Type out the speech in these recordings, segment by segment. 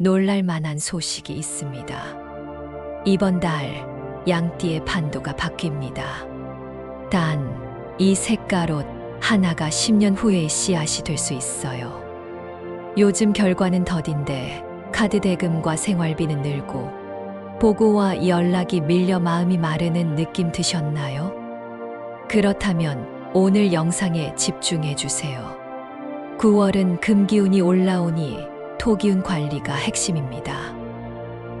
놀랄 만한 소식이 있습니다. 이번 달 양띠의 판도가 바뀝니다. 단, 이 색깔옷 하나가 10년 후의 씨앗이 될 수 있어요. 요즘 결과는 더딘데 카드 대금과 생활비는 늘고 보고와 연락이 밀려 마음이 마르는 느낌 드셨나요? 그렇다면 오늘 영상에 집중해 주세요. 9월은 금기운이 올라오니 토기운 관리가 핵심입니다.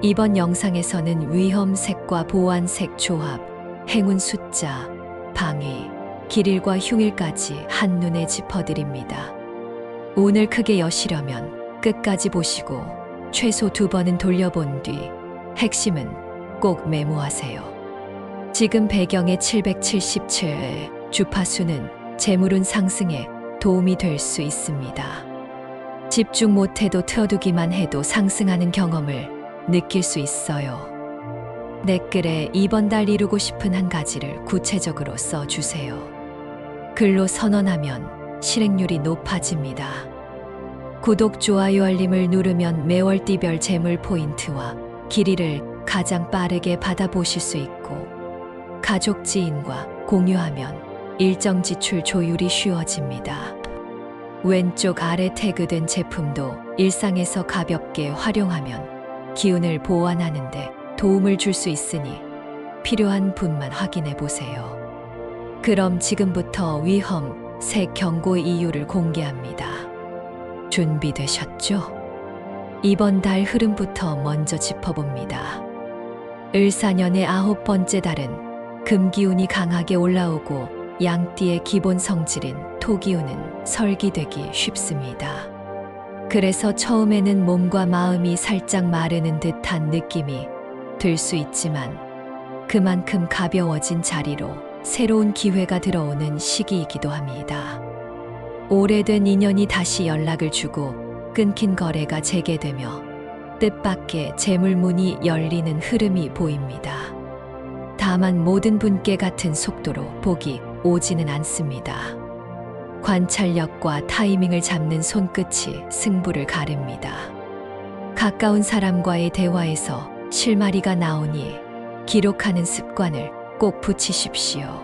이번 영상에서는 위험색과 보완색 조합, 행운 숫자, 방위, 길일과 흉일까지 한눈에 짚어드립니다. 운을 크게 여시려면 끝까지 보시고 최소 2번은 돌려본 뒤 핵심은 꼭 메모하세요. 지금 배경의 777 주파수는 재물운 상승에 도움이 될 수 있습니다. 집중 못해도 틀어두기만 해도 상승하는 경험을 느낄 수 있어요. 댓글에 이번 달 이루고 싶은 한 가지를 구체적으로 써주세요. 글로 선언하면 실행률이 높아집니다. 구독, 좋아요, 알림을 누르면 매월 띠별 재물 포인트와 길이를 가장 빠르게 받아보실 수 있고 가족 지인과 공유하면 일정 지출 조율이 쉬워집니다. 왼쪽 아래 태그된 제품도 일상에서 가볍게 활용하면 기운을 보완하는 데 도움을 줄 수 있으니 필요한 분만 확인해 보세요. 그럼 지금부터 위험, 색 경고 이유를 공개합니다. 준비되셨죠? 이번 달 흐름부터 먼저 짚어봅니다. 을사년의 9번째 달은 금기운이 강하게 올라오고 양띠의 기본 성질인 토기운은 설기되기 쉽습니다. 그래서 처음에는 몸과 마음이 살짝 마르는 듯한 느낌이 들 수 있지만 그만큼 가벼워진 자리로 새로운 기회가 들어오는 시기이기도 합니다. 오래된 인연이 다시 연락을 주고 끊긴 거래가 재개되며 뜻밖의 재물문이 열리는 흐름이 보입니다. 다만 모든 분께 같은 속도로 복이 오지는 않습니다. 관찰력과 타이밍을 잡는 손끝이 승부를 가릅니다. 가까운 사람과의 대화에서 실마리가 나오니 기록하는 습관을 꼭 붙이십시오.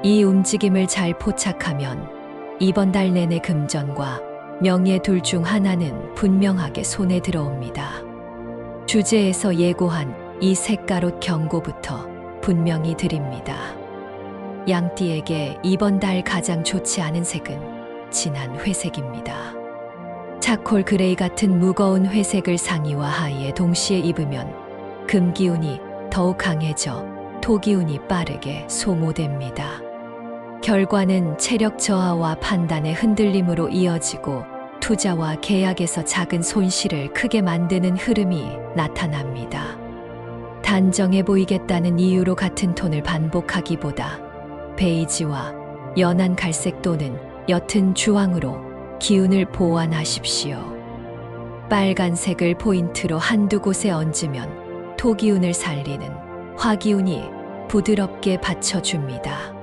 이 움직임을 잘 포착하면 이번 달 내내 금전과 명예 둘 중 하나는 분명하게 손에 들어옵니다. 주제에서 예고한 이 색깔옷 경고부터 분명히 드립니다. 양띠에게 이번 달 가장 좋지 않은 색은 진한 회색입니다. 차콜 그레이 같은 무거운 회색을 상의와 하의에 동시에 입으면 금기운이 더욱 강해져 토기운이 빠르게 소모됩니다. 결과는 체력 저하와 판단의 흔들림으로 이어지고 투자와 계약에서 작은 손실을 크게 만드는 흐름이 나타납니다. 단정해 보이겠다는 이유로 같은 톤을 반복하기보다 베이지와 연한 갈색 또는 옅은 주황으로 기운을 보완하십시오. 빨간색을 포인트로 한두 곳에 얹으면 토기운을 살리는 화기운이 부드럽게 받쳐줍니다.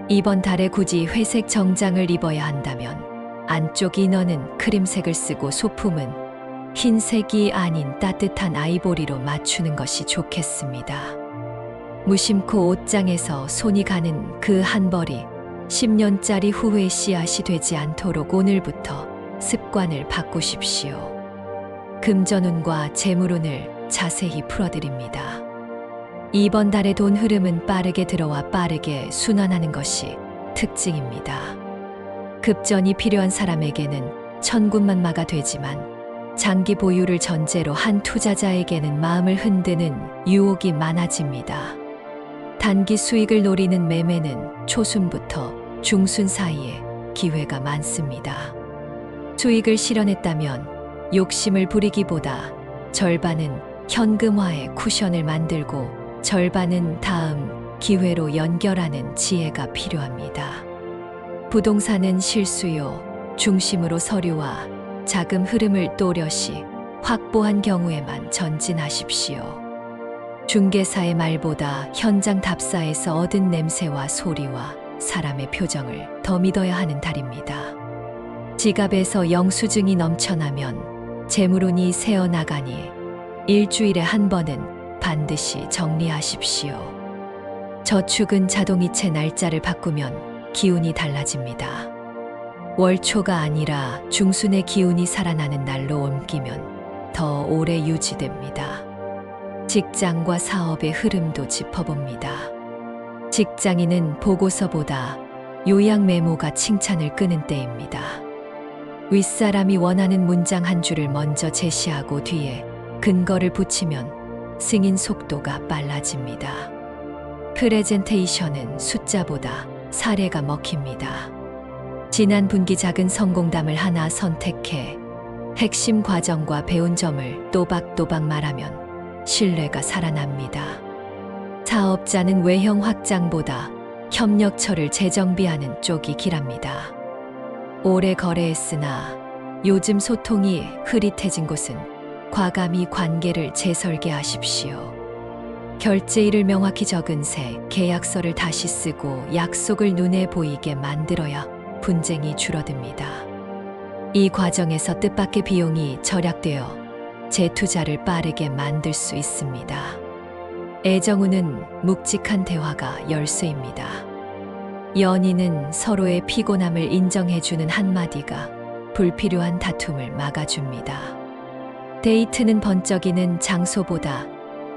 이번 달에 굳이 회색 정장을 입어야 한다면 안쪽 이너는 크림색을 쓰고 소품은 흰색이 아닌 따뜻한 아이보리로 맞추는 것이 좋겠습니다. 무심코 옷장에서 손이 가는 그 한 벌이 10년짜리 후회 씨앗이 되지 않도록 오늘부터 습관을 바꾸십시오. 금전운과 재물운을 자세히 풀어드립니다. 이번 달의 돈 흐름은 빠르게 들어와 빠르게 순환하는 것이 특징입니다. 급전이 필요한 사람에게는 천군만마가 되지만 장기 보유를 전제로 한 투자자에게는 마음을 흔드는 유혹이 많아집니다. 단기 수익을 노리는 매매는 초순부터 중순 사이에 기회가 많습니다. 수익을 실현했다면 욕심을 부리기보다 절반은 현금화의 쿠션을 만들고 절반은 다음 기회로 연결하는 지혜가 필요합니다. 부동산은 실수요 중심으로 서류와 자금 흐름을 또렷이 확보한 경우에만 전진하십시오. 중개사의 말보다 현장 답사에서 얻은 냄새와 소리와 사람의 표정을 더 믿어야 하는 달입니다. 지갑에서 영수증이 넘쳐나면 재물운이 새어나가니 일주일에 한 번은 반드시 정리하십시오. 저축은 자동이체 날짜를 바꾸면 기운이 달라집니다. 월초가 아니라 중순의 기운이 살아나는 날로 옮기면 더 오래 유지됩니다. 직장과 사업의 흐름도 짚어봅니다. 직장인은 보고서보다 요약 메모가 칭찬을 끄는 때입니다. 윗사람이 원하는 문장 한 줄을 먼저 제시하고 뒤에 근거를 붙이면 승인 속도가 빨라집니다. 프레젠테이션은 숫자보다 사례가 먹힙니다. 지난 분기 작은 성공담을 하나 선택해 핵심 과정과 배운 점을 또박또박 말하면 신뢰가 살아납니다. 사업자는 외형 확장보다 협력처를 재정비하는 쪽이 길합니다. 오래 거래했으나 요즘 소통이 흐릿해진 곳은 과감히 관계를 재설계하십시오. 결제일을 명확히 적은 새 계약서를 다시 쓰고 약속을 눈에 보이게 만들어야 분쟁이 줄어듭니다. 이 과정에서 뜻밖의 비용이 절약되어 재투자를 빠르게 만들 수 있습니다. 애정운은 묵직한 대화가 열쇠입니다. 연인은 서로의 피곤함을 인정해주는 한마디가 불필요한 다툼을 막아줍니다. 데이트는 번쩍이는 장소보다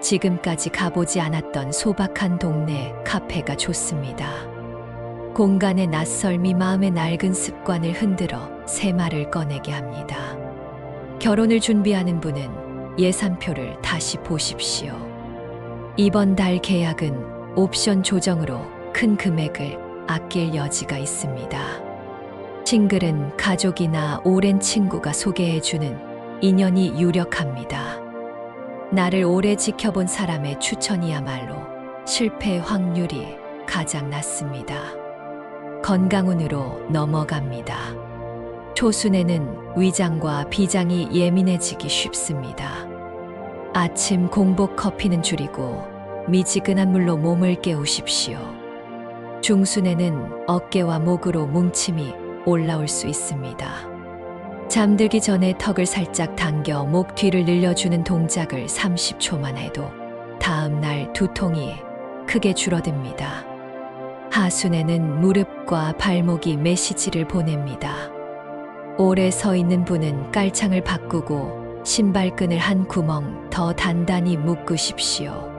지금까지 가보지 않았던 소박한 동네 카페가 좋습니다. 공간의 낯설미 마음의 낡은 습관을 흔들어 새말을 꺼내게 합니다. 결혼을 준비하는 분은 예산표를 다시 보십시오. 이번 달 계약은 옵션 조정으로 큰 금액을 아낄 여지가 있습니다. 싱글은 가족이나 오랜 친구가 소개해주는 인연이 유력합니다. 나를 오래 지켜본 사람의 추천이야말로 실패 확률이 가장 낮습니다. 건강운으로 넘어갑니다. 초순에는 위장과 비장이 예민해지기 쉽습니다. 아침 공복 커피는 줄이고 미지근한 물로 몸을 깨우십시오. 중순에는 어깨와 목으로 뭉침이 올라올 수 있습니다. 잠들기 전에 턱을 살짝 당겨 목 뒤를 늘려주는 동작을 30초만 해도 다음 날 두통이 크게 줄어듭니다. 하순에는 무릎과 발목이 메시지를 보냅니다. 오래 서 있는 분은 깔창을 바꾸고 신발끈을 한 구멍 더 단단히 묶으십시오.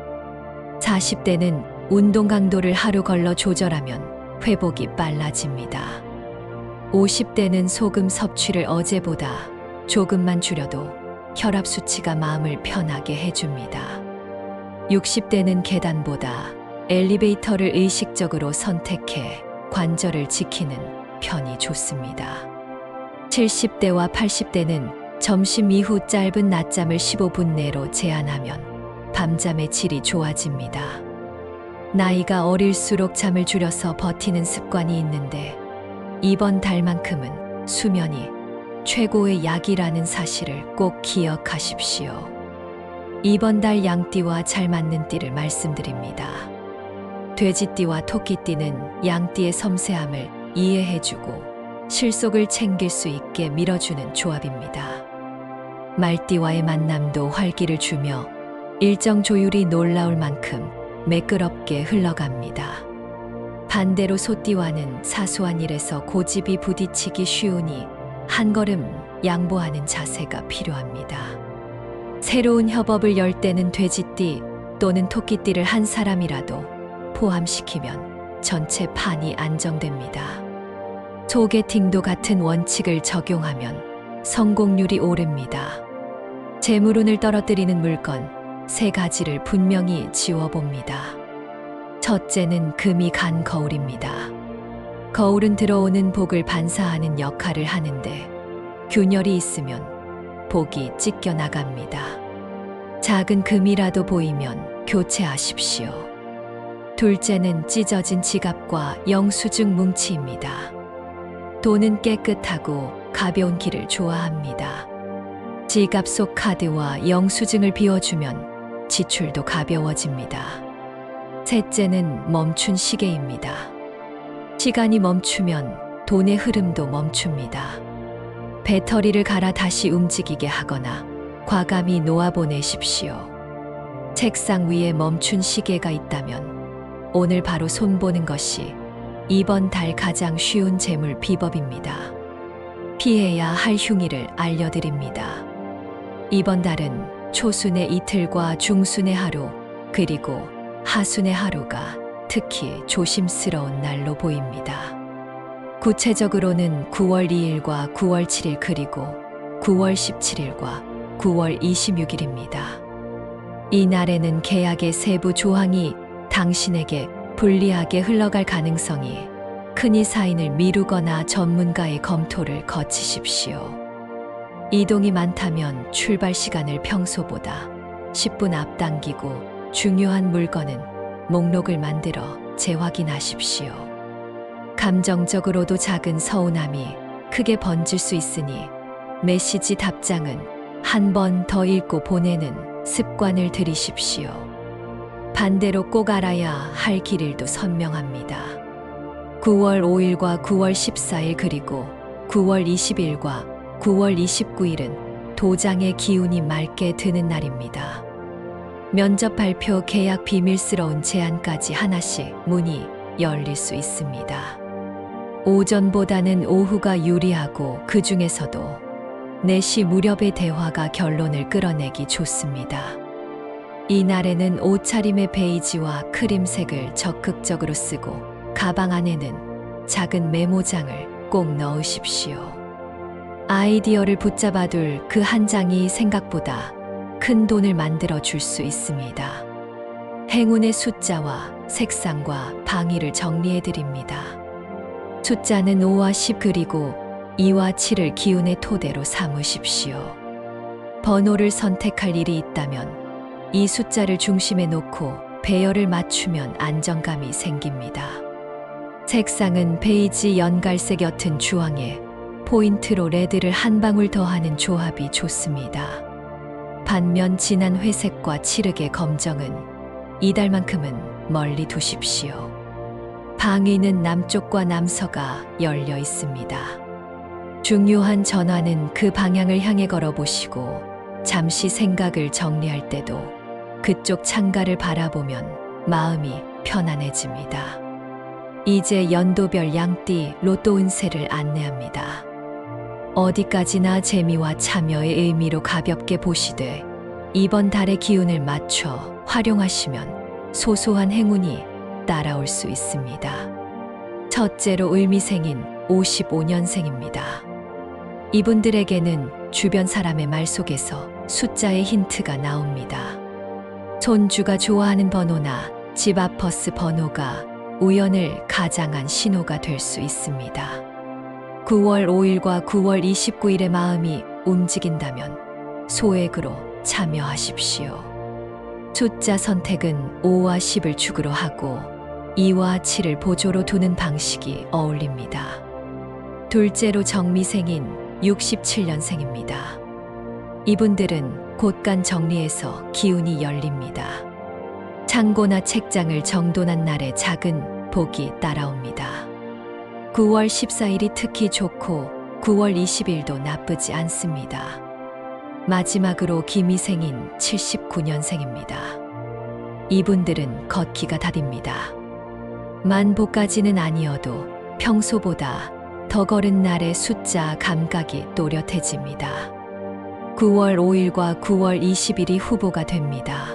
40대는 운동 강도를 하루 걸러 조절하면 회복이 빨라집니다. 50대는 소금 섭취를 어제보다 조금만 줄여도 혈압 수치가 마음을 편하게 해줍니다. 60대는 계단보다 엘리베이터를 의식적으로 선택해 관절을 지키는 편이 좋습니다. 70대와 80대는 점심 이후 짧은 낮잠을 15분 내로 제한하면 밤잠의 질이 좋아집니다. 나이가 어릴수록 잠을 줄여서 버티는 습관이 있는데 이번 달만큼은 수면이 최고의 약이라는 사실을 꼭 기억하십시오. 이번 달 양띠와 잘 맞는 띠를 말씀드립니다. 돼지띠와 토끼띠는 양띠의 섬세함을 이해해주고 실속을 챙길 수 있게 밀어주는 조합입니다. 말띠와의 만남도 활기를 주며 일정 조율이 놀라울 만큼 매끄럽게 흘러갑니다. 반대로 소띠와는 사소한 일에서 고집이 부딪히기 쉬우니 한 걸음 양보하는 자세가 필요합니다. 새로운 협업을 열 때는 돼지띠 또는 토끼띠를 한 사람이라도 포함시키면 전체 판이 안정됩니다. 소개팅도 같은 원칙을 적용하면 성공률이 오릅니다. 재물운을 떨어뜨리는 물건 3가지를 분명히 지워봅니다. 첫째는 금이 간 거울입니다. 거울은 들어오는 복을 반사하는 역할을 하는데 균열이 있으면 복이 찢겨 나갑니다. 작은 금이라도 보이면 교체하십시오. 둘째는 찢어진 지갑과 영수증 뭉치입니다. 돈은 깨끗하고 가벼운 길을 좋아합니다. 지갑 속 카드와 영수증을 비워주면 지출도 가벼워집니다. 셋째는 멈춘 시계입니다. 시간이 멈추면 돈의 흐름도 멈춥니다. 배터리를 갈아 다시 움직이게 하거나 과감히 놓아보내십시오. 책상 위에 멈춘 시계가 있다면 오늘 바로 손보는 것이 이번 달 가장 쉬운 재물 비법입니다. 피해야 할 흉의를 알려드립니다. 이번 달은 초순의 이틀과 중순의 하루, 그리고 하순의 하루가 특히 조심스러운 날로 보입니다. 구체적으로는 9월 2일과 9월 7일 그리고 9월 17일과 9월 26일입니다. 이 날에는 계약의 세부 조항이 당신에게 불리하게 흘러갈 가능성이 크니 사인을 미루거나 전문가의 검토를 거치십시오. 이동이 많다면 출발 시간을 평소보다 10분 앞당기고 중요한 물건은 목록을 만들어 재확인하십시오. 감정적으로도 작은 서운함이 크게 번질 수 있으니 메시지 답장은 한 번 더 읽고 보내는 습관을 들이십시오. 반대로 꼭 알아야 할 길일도 선명합니다. 9월 5일과 9월 14일 그리고 9월 20일과 9월 29일은 도장의 기운이 맑게 드는 날입니다. 면접 발표, 계약, 비밀스러운 제안까지 하나씩 문이 열릴 수 있습니다. 오전보다는 오후가 유리하고 그 중에서도 4시 무렵의 대화가 결론을 끌어내기 좋습니다. 이 날에는 옷차림의 베이지와 크림색을 적극적으로 쓰고 가방 안에는 작은 메모장을 꼭 넣으십시오. 아이디어를 붙잡아둘 그 한 장이 생각보다 큰 돈을 만들어 줄 수 있습니다. 행운의 숫자와 색상과 방위를 정리해 드립니다. 숫자는 5와 10 그리고 2와 7을 기운의 토대로 삼으십시오. 번호를 선택할 일이 있다면 이 숫자를 중심에 놓고 배열을 맞추면 안정감이 생깁니다. 색상은 베이지, 연갈색, 옅은 주황에 포인트로 레드를 한 방울 더하는 조합이 좋습니다. 반면 진한 회색과 칠흑의 검정은 이달만큼은 멀리 두십시오. 방위는 남쪽과 남서가 열려 있습니다. 중요한 전화는 그 방향을 향해 걸어보시고 잠시 생각을 정리할 때도 그쪽 창가를 바라보면 마음이 편안해집니다. 이제 연도별 양띠 로또 운세를 안내합니다. 어디까지나 재미와 참여의 의미로 가볍게 보시되 이번 달의 기운을 맞춰 활용하시면 소소한 행운이 따라올 수 있습니다. 첫째로 을미생인 55년생입니다. 이분들에게는 주변 사람의 말 속에서 숫자의 힌트가 나옵니다. 손주가 좋아하는 번호나 집 앞 버스 번호가 우연을 가장한 신호가 될 수 있습니다. 9월 5일과 9월 29일의 마음이 움직인다면 소액으로 참여하십시오. 숫자 선택은 5와 10을 축으로 하고 2와 7을 보조로 두는 방식이 어울립니다. 둘째로 정미생인 67년생입니다. 이분들은 곳간 정리에서 기운이 열립니다. 창고나 책장을 정돈한 날에 작은 복이 따라옵니다. 9월 14일이 특히 좋고 9월 20일도 나쁘지 않습니다. 마지막으로 기미생인 79년생입니다. 이분들은 걷기가 답입니다. 만보까지는 아니어도 평소보다 더 걸은 날의 숫자 감각이 또렷해집니다. 9월 5일과 9월 20일이 후보가 됩니다.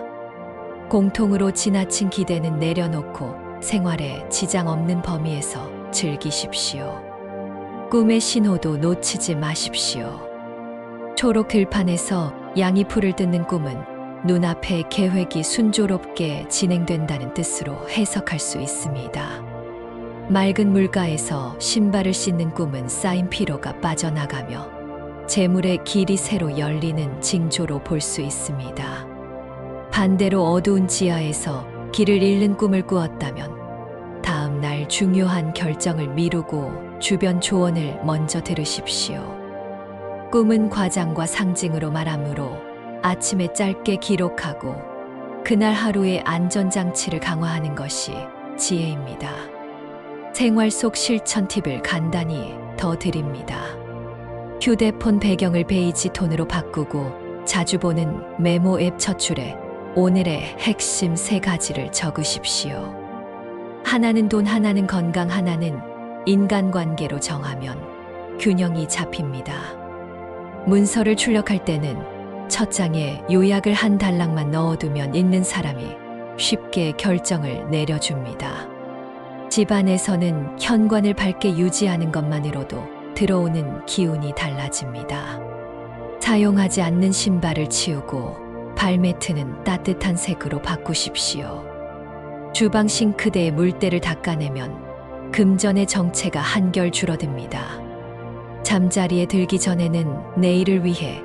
공통으로 지나친 기대는 내려놓고 생활에 지장 없는 범위에서 즐기십시오. 꿈의 신호도 놓치지 마십시오. 초록 들판에서 양이 풀을 뜯는 꿈은 눈앞의 계획이 순조롭게 진행된다는 뜻으로 해석할 수 있습니다. 맑은 물가에서 신발을 씻는 꿈은 쌓인 피로가 빠져나가며 재물의 길이 새로 열리는 징조로 볼 수 있습니다. 반대로 어두운 지하에서 길을 잃는 꿈을 꾸었다면 다음 날 중요한 결정을 미루고 주변 조언을 먼저 들으십시오. 꿈은 과장과 상징으로 말하므로 아침에 짧게 기록하고 그날 하루의 안전장치를 강화하는 것이 지혜입니다. 생활 속 실천 팁을 간단히 더 드립니다. 휴대폰 배경을 베이지 톤으로 바꾸고 자주 보는 메모 앱 첫 줄에 오늘의 핵심 3가지를 적으십시오. 하나는 돈, 하나는 건강, 하나는 인간관계로 정하면 균형이 잡힙니다. 문서를 출력할 때는 첫 장에 요약을 한 단락만 넣어두면 읽는 사람이 쉽게 결정을 내려줍니다. 집안에서는 현관을 밝게 유지하는 것만으로도 들어오는 기운이 달라집니다. 사용하지 않는 신발을 치우고 발매트는 따뜻한 색으로 바꾸십시오. 주방 싱크대의 물때를 닦아내면 금전의 정체가 한결 줄어듭니다. 잠자리에 들기 전에는 내일을 위해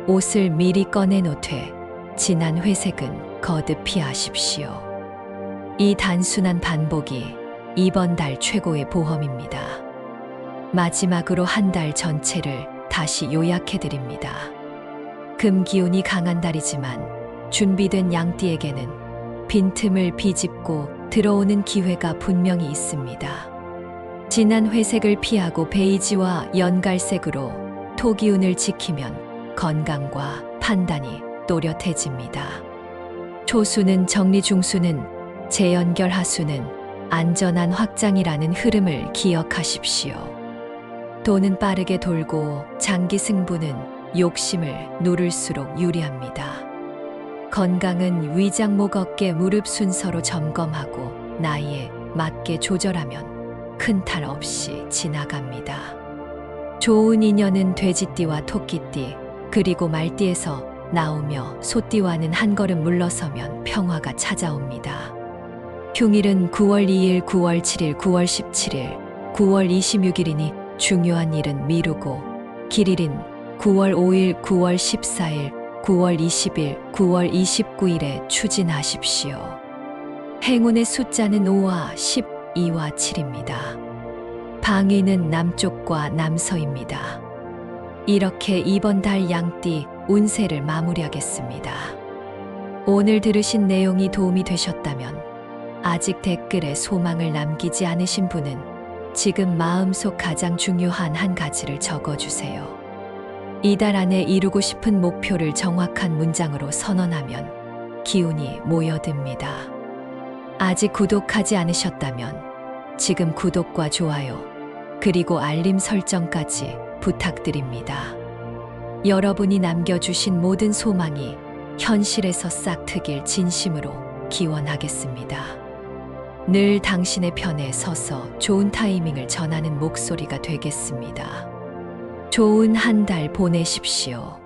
옷을 미리 꺼내놓되 진한 회색은 거듭 피하십시오. 이 단순한 반복이 이번 달 최고의 보험입니다. 마지막으로 한 달 전체를 다시 요약해드립니다. 금 기운이 강한 달이지만 준비된 양띠에게는 빈틈을 비집고 들어오는 기회가 분명히 있습니다. 진한 회색을 피하고 베이지와 연갈색으로 토 기운을 지키면 건강과 판단이 또렷해집니다. 초수는 정리, 중수는 재연결, 하수는 안전한 확장이라는 흐름을 기억하십시오. 돈은 빠르게 돌고 장기 승부는 욕심을 누를수록 유리합니다. 건강은 위장목, 어깨, 무릎 순서로 점검하고 나이에 맞게 조절하면 큰 탈 없이 지나갑니다. 좋은 인연은 돼지띠와 토끼띠 그리고 말띠에서 나오며 소띠와는 한 걸음 물러서면 평화가 찾아옵니다. 흉일은 9월 2일, 9월 7일, 9월 17일, 9월 26일이니 중요한 일은 미루고, 길일인 9월 5일, 9월 14일, 9월 20일, 9월 29일에 추진하십시오. 행운의 숫자는 5와 10, 2와 7입니다. 방위는 남쪽과 남서입니다. 이렇게 이번 달 양띠 운세를 마무리하겠습니다. 오늘 들으신 내용이 도움이 되셨다면 아직 댓글에 소망을 남기지 않으신 분은 지금 마음속 가장 중요한 한 가지를 적어주세요. 이달 안에 이루고 싶은 목표를 정확한 문장으로 선언하면 기운이 모여듭니다. 아직 구독하지 않으셨다면 지금 구독과 좋아요 그리고 알림 설정까지 부탁드립니다. 여러분이 남겨주신 모든 소망이 현실에서 싹트길 진심으로 기원하겠습니다. 늘 당신의 편에 서서 좋은 타이밍을 전하는 목소리가 되겠습니다. 좋은 한 달 보내십시오.